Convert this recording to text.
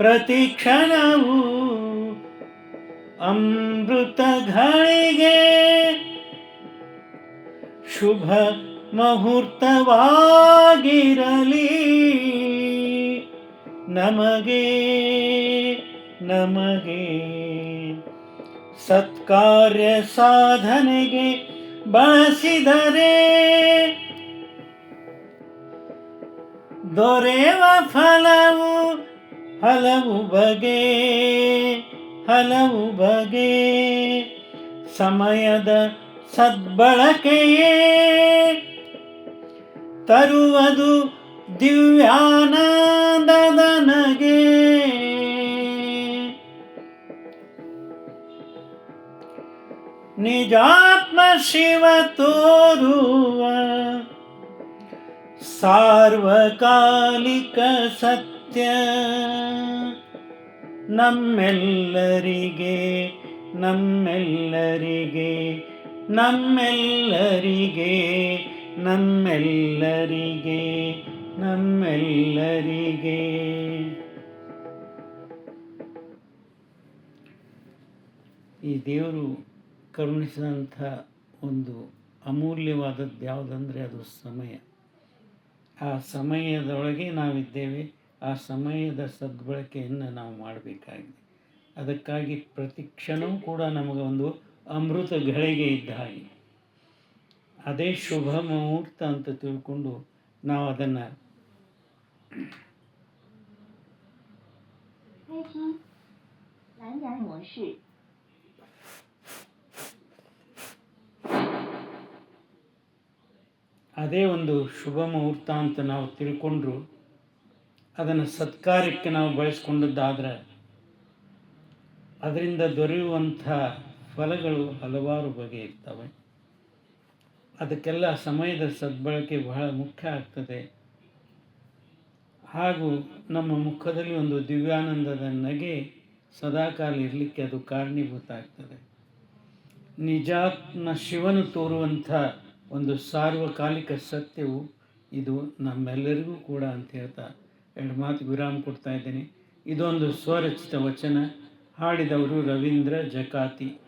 ಪ್ರತಿ ಕ್ಷಣವೂ ಅಮೃತ ಘಳಿಗೆ ಶುಭ ಮುಹೂರ್ತವಾಗಿರಲಿ ನಮಗೆ ನಮಗೆ ಸತ್ಕಾರ್ಯ ಸಾಧನೆಗೆ ಬಳಸಿದರೆ ದೊರೆವ ಫಲವು ಹಲವು ಬಗೆ ಹಲವು ಬಗೆ ಸಮಯದ ಸದ್ಬಳಕೆಯೇ ತರುವುದು ದಿವ್ಯಾನಂದದ ನಗೆ ನಿಜಾತ್ಮ ಶಿವ ತೋರುವ ಸಾರ್ವಕಾಲಿಕ ಸತ್ಯ ನಮ್ಮೆಲ್ಲರಿಗೆ ನಮ್ಮೆಲ್ಲರಿಗೆ ನಮ್ಮೆಲ್ಲರಿಗೆ ನಮ್ಮೆಲ್ಲರಿಗೆ ನಮ್ಮೆಲ್ಲರಿಗೆ. ಈ ದೇವರು ಕರುಣಿಸಿದಂಥ ಒಂದು ಅಮೂಲ್ಯವಾದದ್ದು ಯಾವುದಂದರೆ ಅದು ಸಮಯ. ಆ ಸಮಯದೊಳಗೆ ನಾವಿದ್ದೇವೆ. ಆ ಸಮಯದ ಸದ್ಬಳಕೆಯನ್ನು ನಾವು ಮಾಡಬೇಕಾಗಿದೆ. ಅದಕ್ಕಾಗಿ ಪ್ರತಿ ಕ್ಷಣವೂ ಕೂಡ ನಮಗೆ ಒಂದು ಅಮೃತ ಘಳಿಗೆ ಇದ್ದ ಹಾಗೆ. ಅದೇ ಶುಭ ಮುಹೂರ್ತ ಅಂತ ತಿಳ್ಕೊಂಡು ನಾವು ಅದನ್ನು ಅದೇ ಒಂದು ಶುಭ ಮುಹೂರ್ತ ಅಂತ ನಾವು ತಿಳ್ಕೊಂಡ್ರು ಅದನ್ನು ಸತ್ಕಾರ್ಯಕ್ಕೆ ನಾವು ಬಳಸ್ಕೊಂಡದ್ದಾದ್ರೆ ಅದರಿಂದ ದೊರೆಯುವಂಥ ಫಲಗಳು ಹಲವಾರು ಬಗೆ ಇರ್ತವೆ. ಅದಕ್ಕೆಲ್ಲ ಸಮಯದ ಸದ್ಬಳಕೆ ಬಹಳ ಮುಖ್ಯ ಆಗ್ತದೆ. ಹಾಗೂ ನಮ್ಮ ಮುಖದಲ್ಲಿ ಒಂದು ದಿವ್ಯಾನಂದದ ನಗೆ ಸದಾಕಾಲ ಇರಲಿಕ್ಕೆ ಅದು ಕಾರಣೀಭೂತ ಆಗ್ತದೆ. ನಿಜಾತ್ಮ ಶಿವನು ತೋರುವಂಥ ಒಂದು ಸಾರ್ವಕಾಲಿಕ ಸತ್ಯವು ಇದು ನಮ್ಮೆಲ್ಲರಿಗೂ ಕೂಡ ಅಂತ ಹೇಳ್ತಾ ಎರಡು ಮಾತು ವಿರಾಮ ಕೊಡ್ತಾ ಇದ್ದೇನೆ. ಇದೊಂದು ಸ್ವರಚಿತ ವಚನ. ಹಾಡಿದವರು ರವೀಂದ್ರ ಜಕಾತಿ.